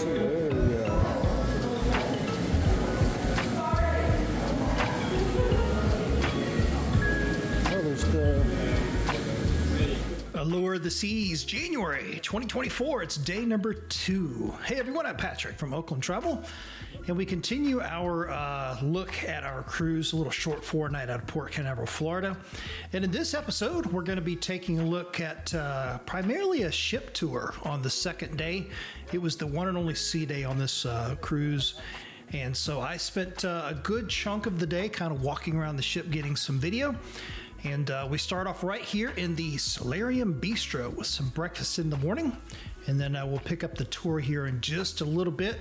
Oh, there's the Allure of the Seas, January 2024. It's day number 2. Hey everyone, I'm Patrick from Oakland Travel, and we continue our look at our cruise, a little short fortnight out of Port Canaveral, Florida. And in this episode, we're going to be taking a look at primarily a ship tour on the second day. It was the one and only sea day on this cruise. And so I spent a good chunk of the day kind of walking around the ship getting some video. And we start off right here in the Solarium Bistro with some breakfast in the morning. And then we'll pick up the tour here in just a little bit.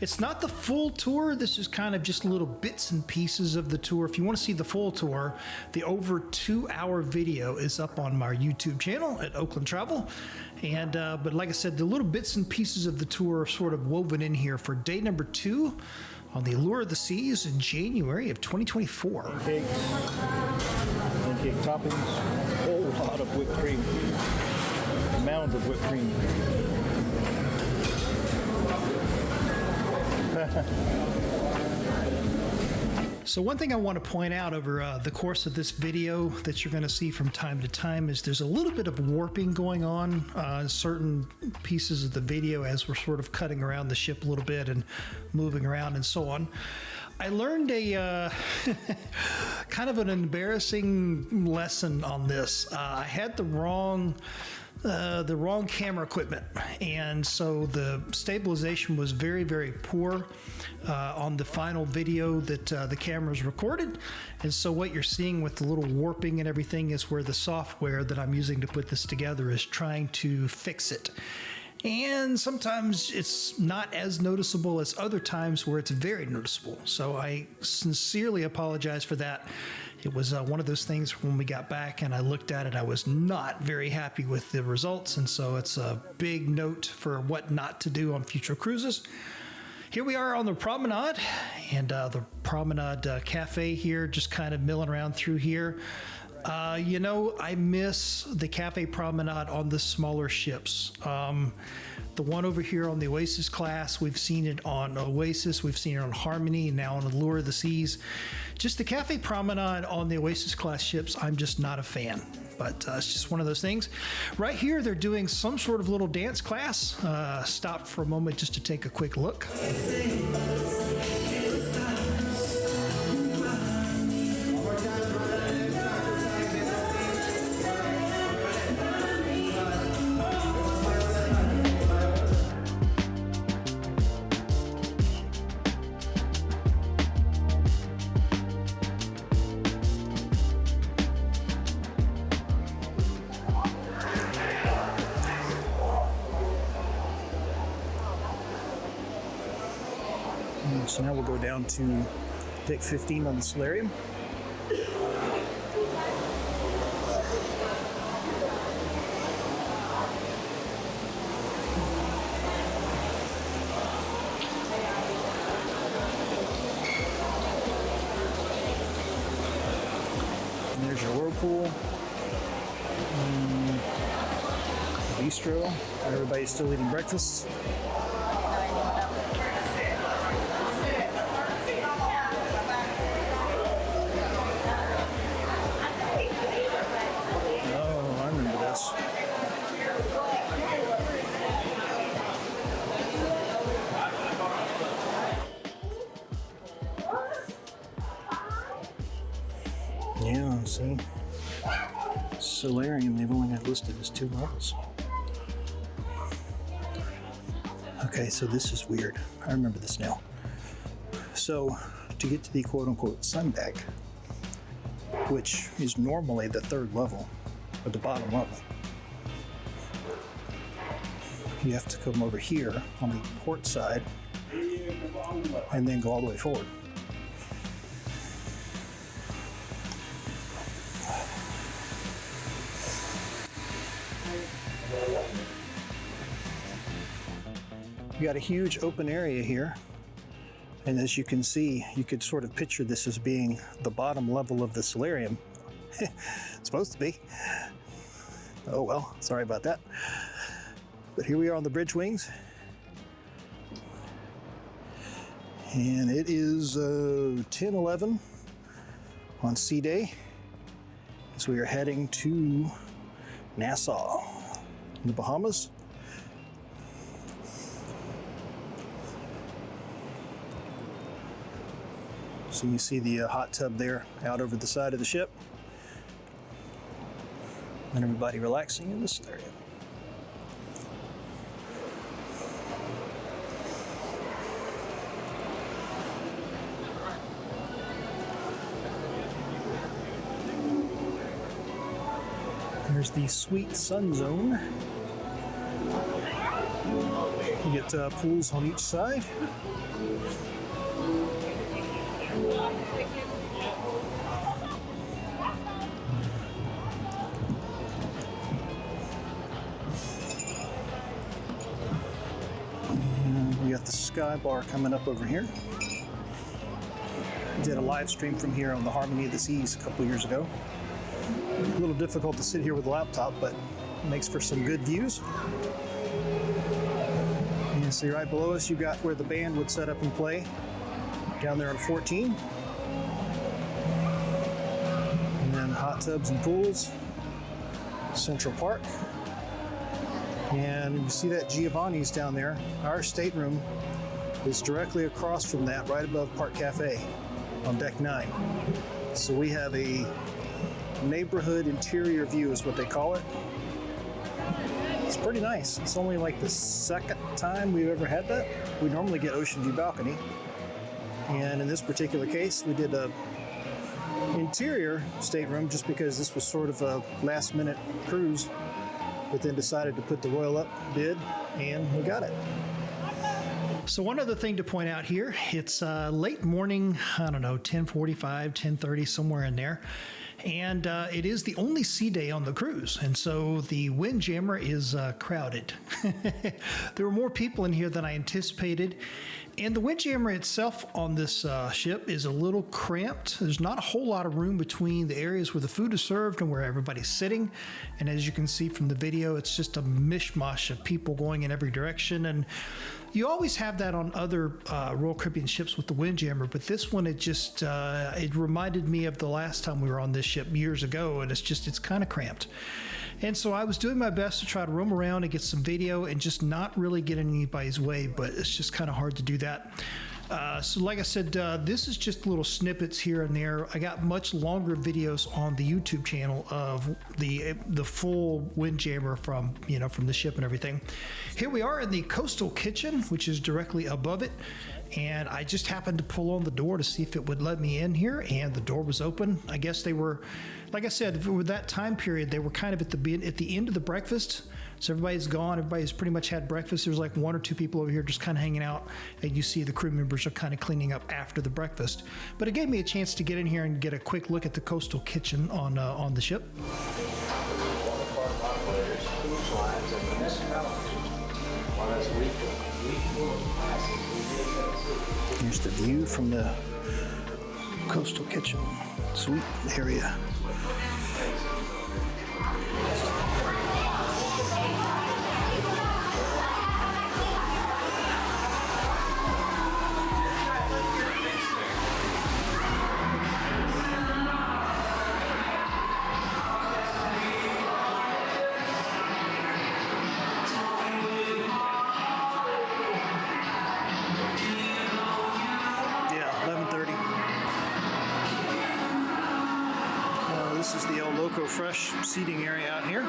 It's not the full tour. This is kind of just little bits and pieces of the tour. If you want to see the full tour, the over 2-hour video is up on my YouTube channel at Oakland Travel. And but like I said, the little bits and pieces of the tour are sort of woven in here for day number 2 on the Allure of the Seas in January of 2024. pancake toppings, a whole lot of whipped cream, mounds of whipped cream. So one thing I want to point out over the course of this video that you're going to see from time to time is there's a little bit of warping going on in certain pieces of the video as we're sort of cutting around the ship a little bit and moving around and so on. I learned a kind of an embarrassing lesson on this. I had the wrong camera equipment, and so the stabilization was very, very poor on the final video that the cameras recorded. And so what you're seeing with the little warping and everything is where the software that I'm using to put this together is trying to fix it. And sometimes it's not as noticeable as other times where it's very noticeable. So I sincerely apologize for that. It was one of those things when we got back and I looked at it, I was not very happy with the results. And so it's a big note for what not to do on future cruises. Here we are on the Promenade, and the Promenade Cafe here, just kind of milling around through here. You know, I miss the Cafe Promenade on the smaller ships. The one over here on the Oasis class, we've seen it on Oasis, we've seen it on Harmony, and now on Allure of the Seas. Just the Cafe Promenade on the Oasis class ships, I'm just not a fan. But it's just one of those things. Right here, they're doing some sort of little dance class. Stop for a moment just to take a quick look. So now we'll go down to deck 15 on the Solarium. And there's your whirlpool. Bistro. Everybody's still eating breakfast. Yeah, see, Solarium, they've only got listed as 2 levels. Okay, so this is weird. I remember this now. So, to get to the quote-unquote Sundeck, which is normally the 3rd level, or the bottom level, you have to come over here on the port side and then go all the way forward. You got a huge open area here, and as you can see, you could sort of picture this as being the bottom level of the Solarium. It's supposed to be. Oh well, sorry about that. But here we are on the bridge wings. And it is 10:11 on sea day as we are heading to Nassau in the Bahamas. So you see the hot tub there out over the side of the ship. And everybody relaxing in this area. There's the sweet sun zone. You get pools on each side. And we got the Sky Bar coming up over here. Did a live stream from here on the Harmony of the Seas a couple years ago. A little difficult to sit here with a laptop, but it makes for some good views. You can see right below us, you got where the band would set up and play down there on 14. And then hot tubs and pools, Central Park. And you see that Giovanni's down there. Our stateroom is directly across from that, right above Park Cafe on deck 9. So we have a neighborhood interior view is what they call it. It's pretty nice. It's only like the second time we've ever had that. We normally get ocean view balcony. And in this particular case, we did a interior stateroom just because this was sort of a last minute cruise, but then decided to put the Royal up bid and we got it. So one other thing to point out here, it's late morning, I don't know, 10:45, 10:30, somewhere in there. And it is the only sea day on the cruise. And so the Windjammer is crowded. There were more people in here than I anticipated. And the Windjammer itself on this ship is a little cramped. There's not a whole lot of room between the areas where the food is served and where everybody's sitting. And as you can see from the video, it's just a mishmash of people going in every direction. And you always have that on other Royal Caribbean ships with the Windjammer, but this one, it just, it reminded me of the last time we were on this ship years ago, and it's kind of cramped. And so I was doing my best to try to roam around and get some video and just not really get in anybody's way, but it's just kind of hard to do that. So like I said, this is just little snippets here and there. I got much longer videos on the YouTube channel of the full Windjammer from the ship and everything. Here we are in the coastal kitchen, which is directly above it. And I just happened to pull on the door to see if it would let me in here, and the door was open. I guess they were, like I said, with that time period, they were kind of at the end of the breakfast. So everybody's gone. Everybody's pretty much had breakfast. There's like one or two people over here just kind of hanging out, and you see the crew members are kind of cleaning up after the breakfast. But it gave me a chance to get in here and get a quick look at the coastal kitchen on the ship. Here's the view from the coastal kitchen suite area. This is the El Loco Fresh seating area out here. You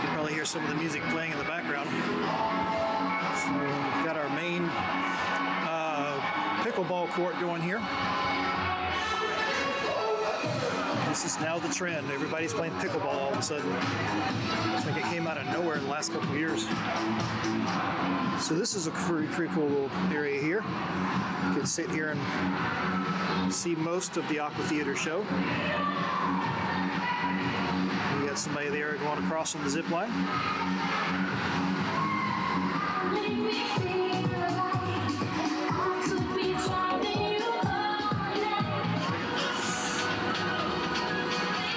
can probably hear some of the music playing in the background. So we've got our main pickleball court going here. This is now the trend. Everybody's playing pickleball all of a sudden. It's like it came out of nowhere in the last couple of years. So this is a pretty cool little area here. You can sit here and see most of the Aqua Theater show. We got somebody there going across on the zip line.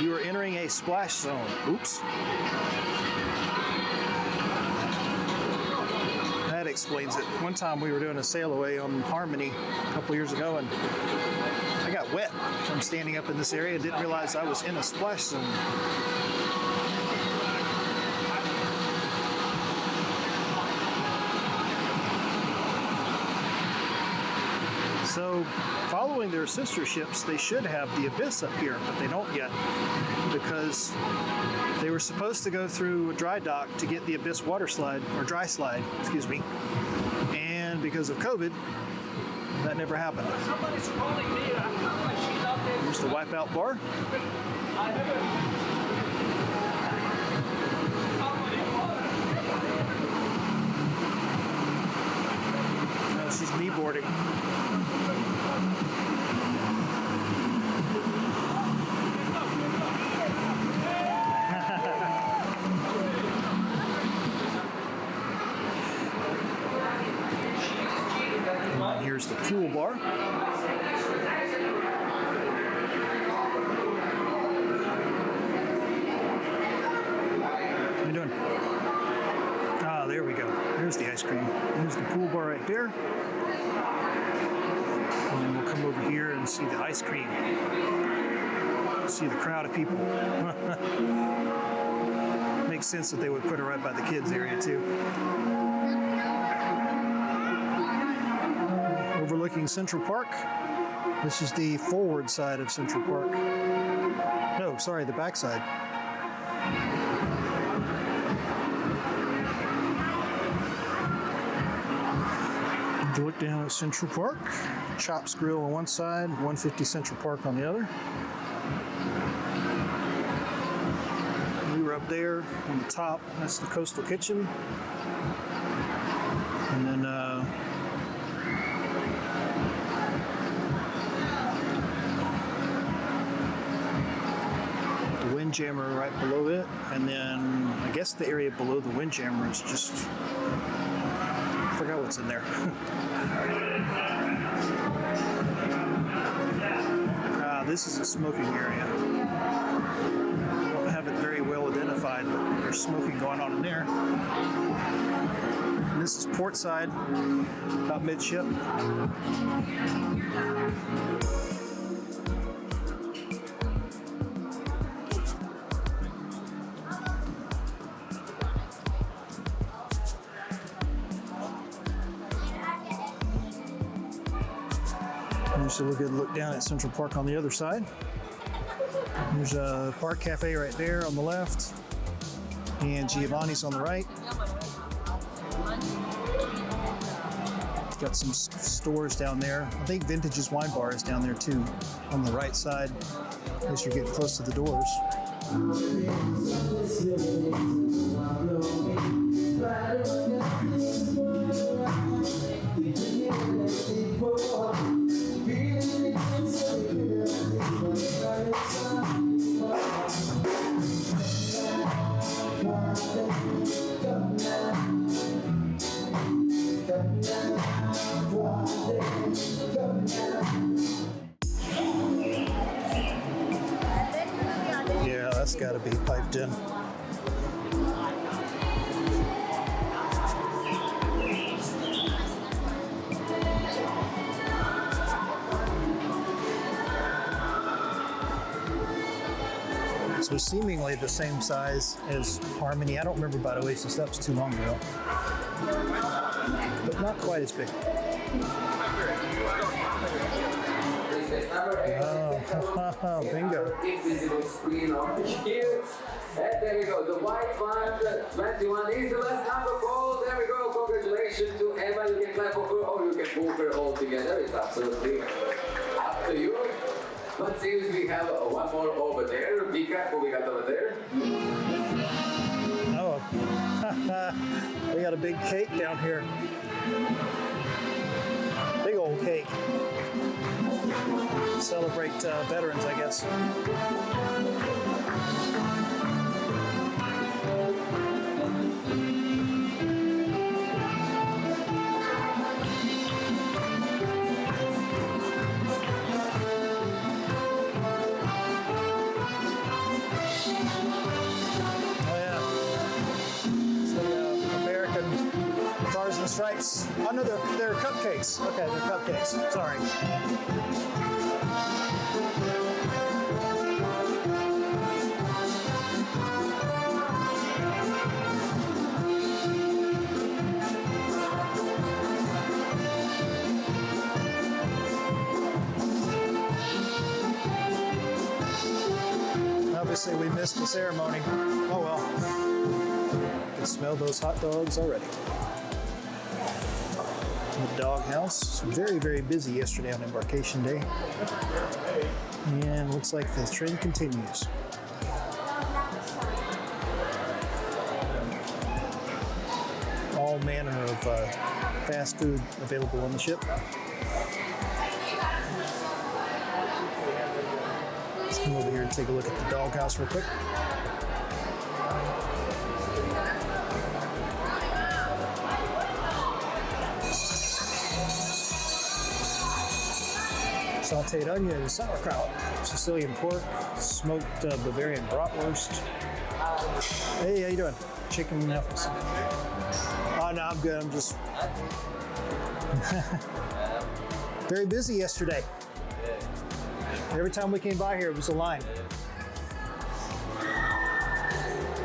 You are entering a splash zone. Oops. That explains it. One time we were doing a sail away on Harmony a couple years ago, and I got wet from standing up in this area. Didn't realize I was in a splash zone. So, following their sister ships, they should have the Abyss up here, but they don't yet, because they were supposed to go through a dry dock to get the Abyss water slide, or dry slide, excuse me, and because of COVID, that never happened. Here's the Wipeout bar. No, she's kneeboarding. And here's the pool bar. What are you doing? Ah, there we go. There's the ice cream. There's the pool bar right there. And then we'll come over here and see the ice cream. See the crowd of people. Makes sense that they would put it right by the kids area too. Overlooking Central Park. This is the forward side of Central Park. No, sorry, the back side. To look down at Central Park. Chops Grill on one side, 150 Central Park on the other. We were up there on the top. That's the Coastal Kitchen. And then the Windjammer right below it. And then I guess the area below the Windjammer is just, I forgot what's in there. This is a smoking area. I don't have it very well identified, but there's smoking going on in there. And this is port side, about midship. Here's a good look down at Central Park on the other side. There's a Park Cafe right there on the left, and Giovanni's on the right. Got some stores down there. I think Vintage's Wine Bar is down there too, on the right side, as you're getting close to the doors. Yeah, that's got to be piped in. So seemingly the same size as Harmony. I don't remember about Oasis. That was too long ago. But not quite as big. Oh, bingo. Invisible screen over here. And there we go. The white one, 21 is the last number called. There we go. Congratulations to Emma. You can clap for her or you can move her all together. It's absolutely up to you. But seems we have one more over there. Vika, who we got over there? Oh, we got a big cake down here. Big old cake. Celebrate veterans, I guess. stripes. Oh no, they're cupcakes. Okay, they're cupcakes. Sorry. Obviously, we missed the ceremony. Oh well. I can smell those hot dogs already. The doghouse, very, very busy yesterday on embarkation day. And looks like the trend continues. All manner of fast food available on the ship. Let's come over here and take a look at the doghouse real quick. Sauteed onion, sauerkraut, Sicilian pork, smoked Bavarian bratwurst. Hey, how you doing? Chicken nuggets. Oh no, I'm good. I'm just very busy yesterday. Every time we came by here, it was a line.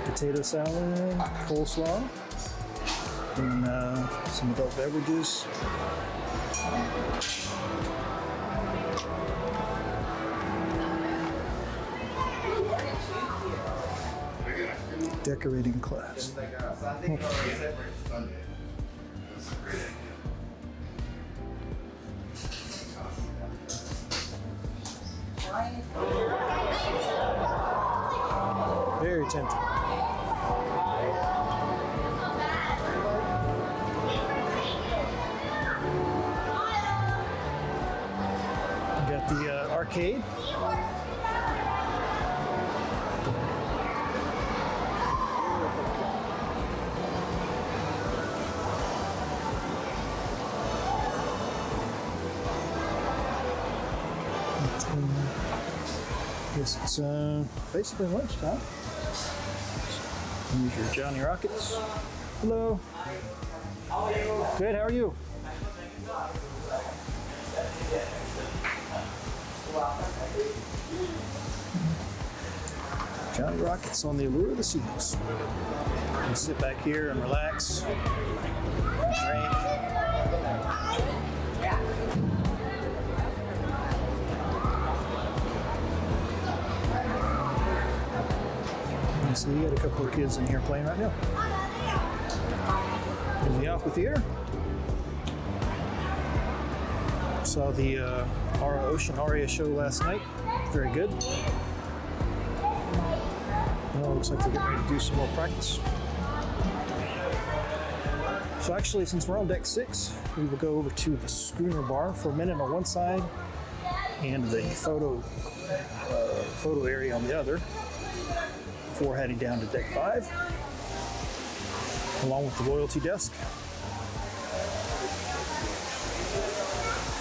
Potato salad, coleslaw, and some adult beverages. Decorating class. Very tempting. We got the arcade. Guess it's basically lunchtime. Use your Johnny Rockets. Hello. Good, how are you? Johnny Rockets on the Allure of the Seas. You can sit back here and relax, drink. So you got a couple of kids in here playing right now. There's the amphitheater. Saw the Ocean Aria show last night. Very good. Well, looks like they're getting ready to do some more practice. So actually, since we're on deck 6, we will go over to the Schooner Bar for a minute on one side and the photo area on the other, before heading down to deck 5, along with the loyalty desk,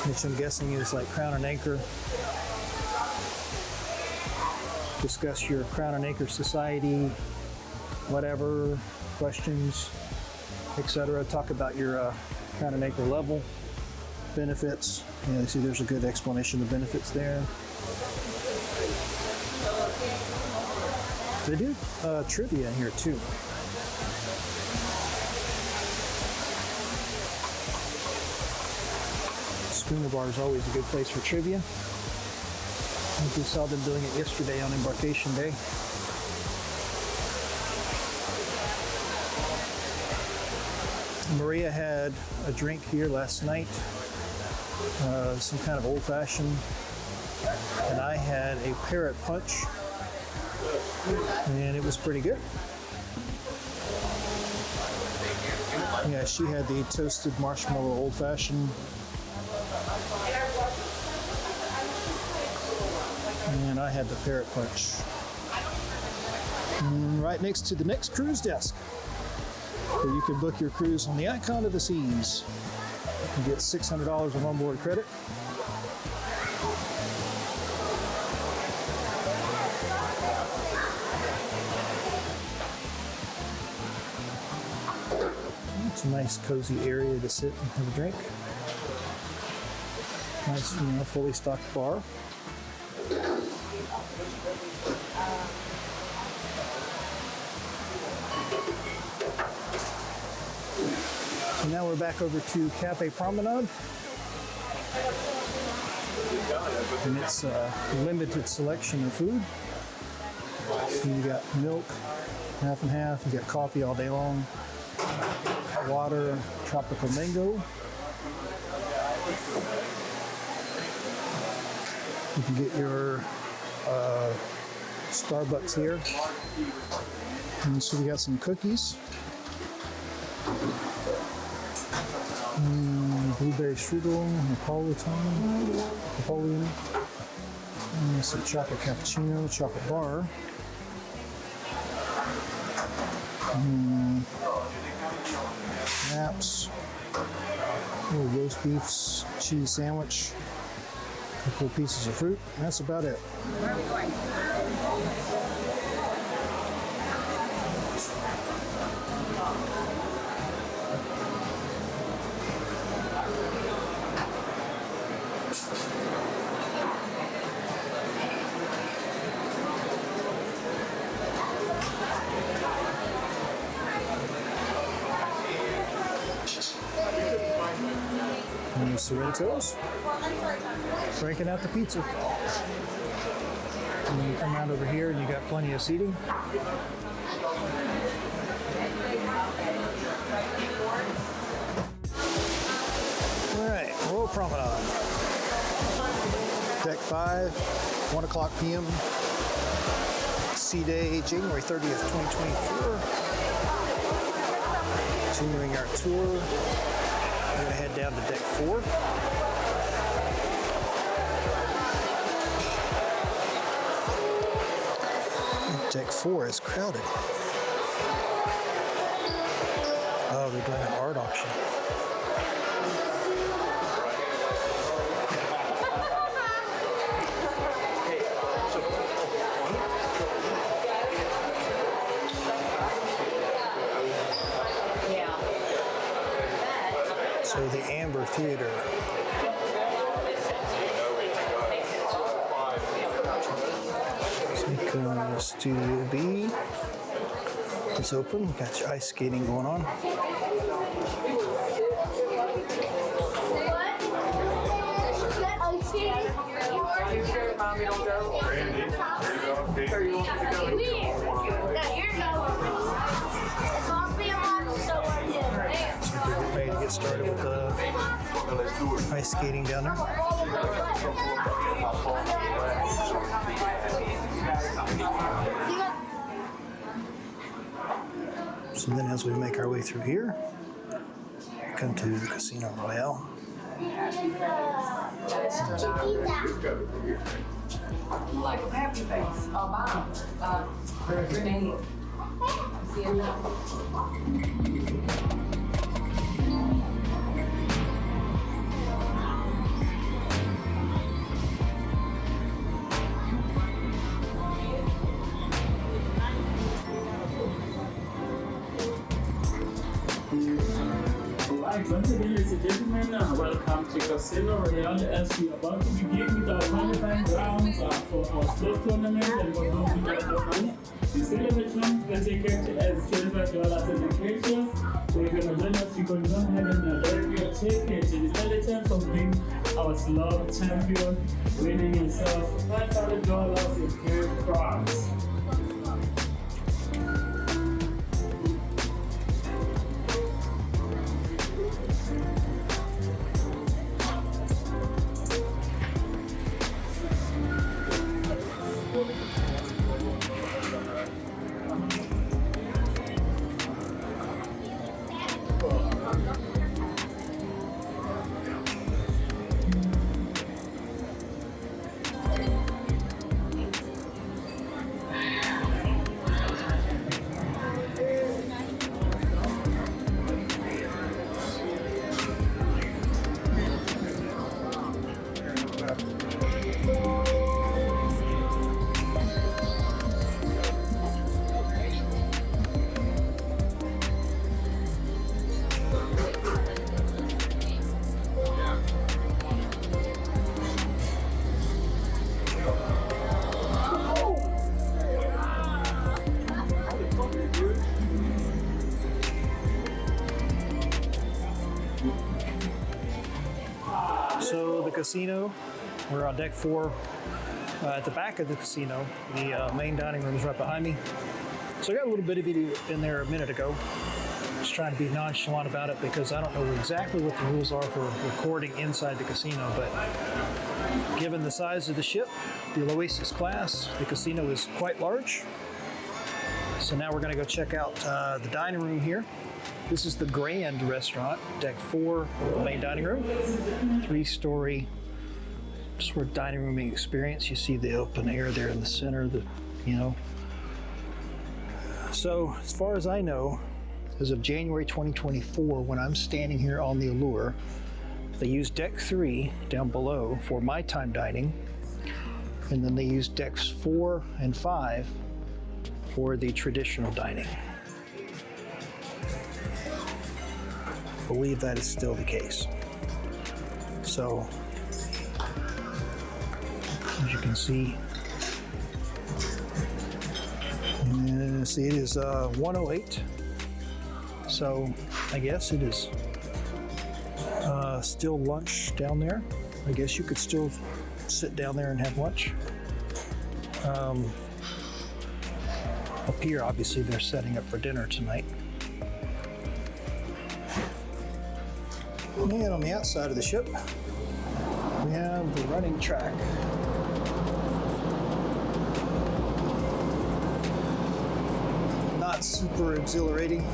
which I'm guessing is like Crown and Anchor. Discuss your Crown and Anchor Society, whatever, questions, etc. Talk about your Crown and Anchor level, benefits. You know, see there's a good explanation of benefits there. They do trivia in here too. Schooner Bar is always a good place for trivia. I think we saw them doing it yesterday on embarkation day. Maria had a drink here last night, some kind of old-fashioned, and I had a parrot punch. And it was pretty good. Yeah, she had the toasted marshmallow old fashioned. And I had the parrot punch. And right next to the next cruise desk, where you can book your cruise on the Icon of the Seas. You get $600 of onboard credit. It's a nice cozy area to sit and have a drink. Nice, fully stocked bar. So now we're back over to Cafe Promenade. And it's a limited selection of food. So you got milk, half and half. You got coffee all day long. Water, tropical mango. You can get your Starbucks here. And so we got some cookies. Blueberry strudel, Napoleon. And some chocolate cappuccino, chocolate bar. Wraps, little roast beefs, cheese sandwich, a couple of pieces of fruit, and that's about it. Where are we going? And the Sorrentos, breaking out the pizza. And then you come out over here and you got plenty of seating. All right, Royal Promenade. Deck 5, 1 o'clock p.m. Sea Day, January 30th, 2024. Continuing our tour. We're going to head down to deck 4. Deck 4 is crowded. Oh, they're doing an art auction. So the Amber Theater. Studio B. It's open. Got your ice skating going on. Ready to get started with the ice skating down there. So then as we make our way through here, come to the Casino Royale. Like a happy face. Bahamas. Grenade. See it now? Once again, ladies and gentlemen, welcome to Casino Royale as we are about to begin with our qualifying rounds for our slow tournament, and for those who don't know money, the celebration the ticket is $silver in the cases. So if you're not us, you can go ahead and direct your ticket. It is the chance of being our slow champion, winning yourself $500 in gift cards. So the casino, we're on deck 4. At the back of the casino, the main dining room is right behind me. So I got a little bit of video in there a minute ago. Just trying to be nonchalant about it because I don't know exactly what the rules are for recording inside the casino, but given the size of the ship, the Oasis class, the casino is quite large. So now we're going to go check out the dining room here. This is the Grand Restaurant, deck 4, the main dining room, 3-story sort of dining rooming experience. You see the open air there in the center, So as far as I know, as of January 2024, when I'm standing here on the Allure, they use deck 3 down below for my time dining, and then they use decks 4 and 5 for the traditional dining. I believe that is still the case. So, as you can see, see it is 108. So I guess it is still lunch down there. I guess you could still sit down there and have lunch. Up here, obviously, they're setting up for dinner tonight. And on the outside of the ship, we have the running track. Not super exhilarating,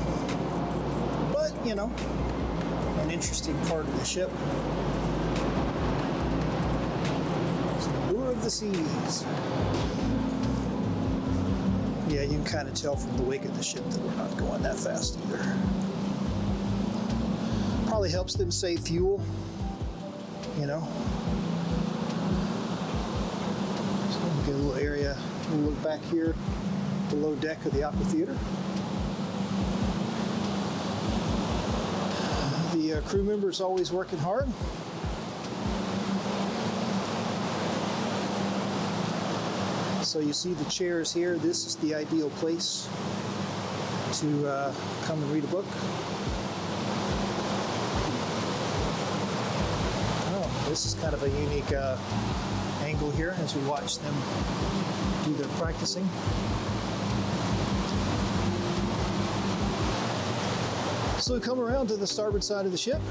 but an interesting part of the ship. It's the Allure of the Seas. Yeah, you can kind of tell from the wake of the ship that we're not going that fast either. Probably helps them save fuel, So we get a little area. We'll look back here, below deck of the Aqua Theater. The crew members always working hard. So you see the chairs here. This is the ideal place to come and read a book. Oh, this is kind of a unique angle here as we watch them do their practicing. So we come around to the starboard side of the ship,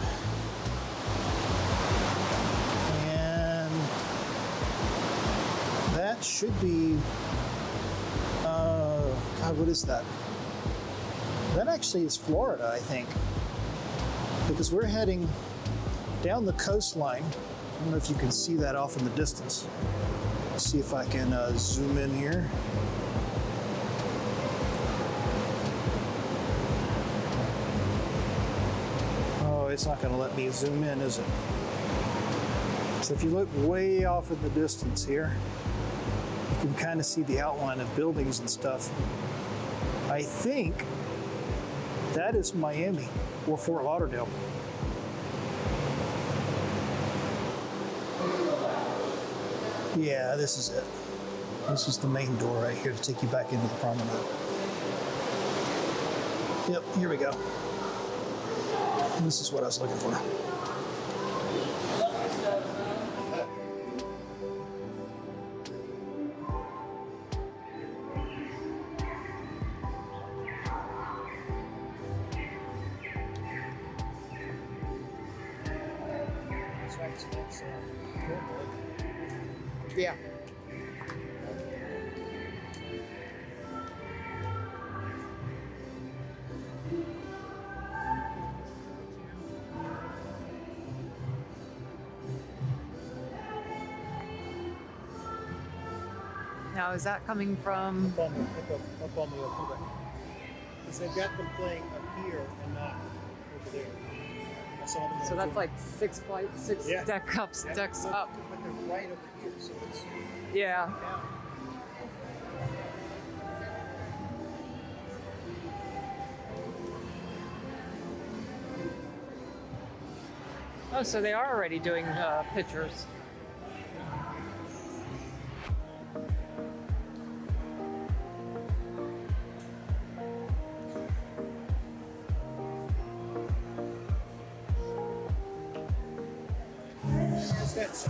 and that should be, God, what is that? That actually is Florida, I think, because we're heading down the coastline. I don't know if you can see that off in the distance. Let's see if I can zoom in here. It's not going to let me zoom in, is it? So if you look way off in the distance here, you can kind of see the outline of buildings and stuff. I think that is Miami or Fort Lauderdale. Yeah, this is it. This is the main door right here to take you back into the Promenade. Yep, here we go. This is what I was looking for. Yeah. Now, is that coming from? Up on the Aqua. Because they've got them playing up here and not over there. I saw them. So that's like 6 flights, 6 Yeah. decks up. But they're right over here, so it's Yeah. down. Oh, so they are already doing pictures. That's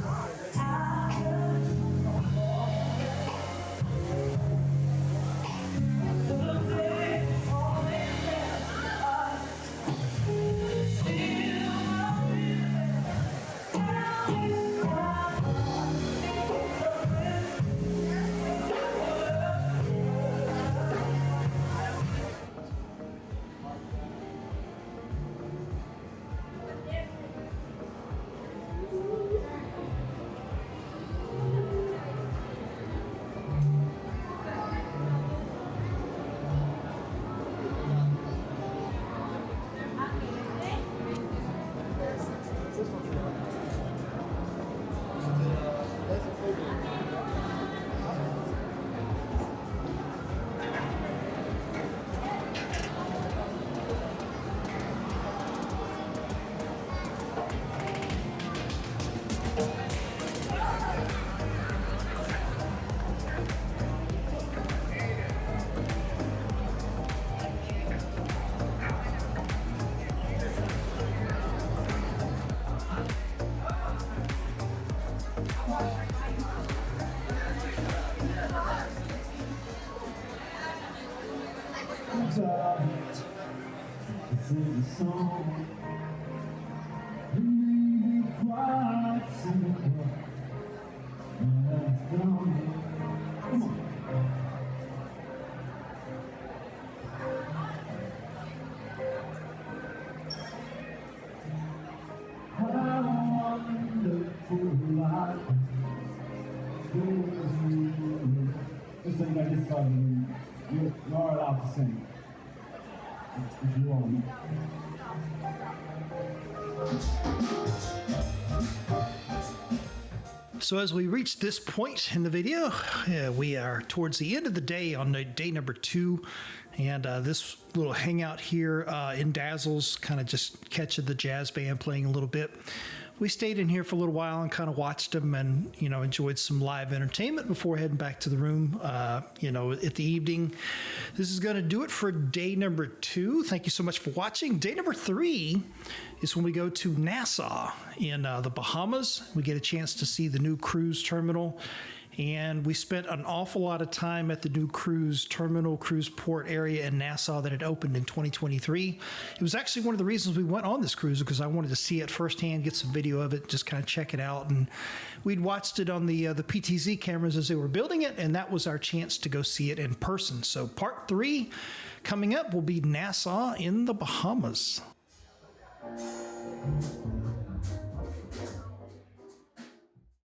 Just sing like this song. You're allowed to sing. If you want. So as we reach this point in the video, we are towards the end of the day on day number 2. And this little hangout here in Dazzles, kind of just catching the jazz band playing a little bit. We stayed in here for a little while and kind of watched them and, you know, enjoyed some live entertainment before heading back to the room, you know, at the evening. This is going to do it for day number 2. Thank you so much for watching. Day number 3 is when we go to Nassau in the Bahamas. We get a chance to see the new cruise terminal. And we spent an awful lot of time at the new cruise terminal, cruise port area in Nassau that had opened in 2023. It was actually one of the reasons we went on this cruise, because I wanted to see it firsthand, get some video of it, just kind of check it out. And we'd watched it on the PTZ cameras as they were building it, and that was our chance to go see it in person. So part 3 coming up will be Nassau in the Bahamas.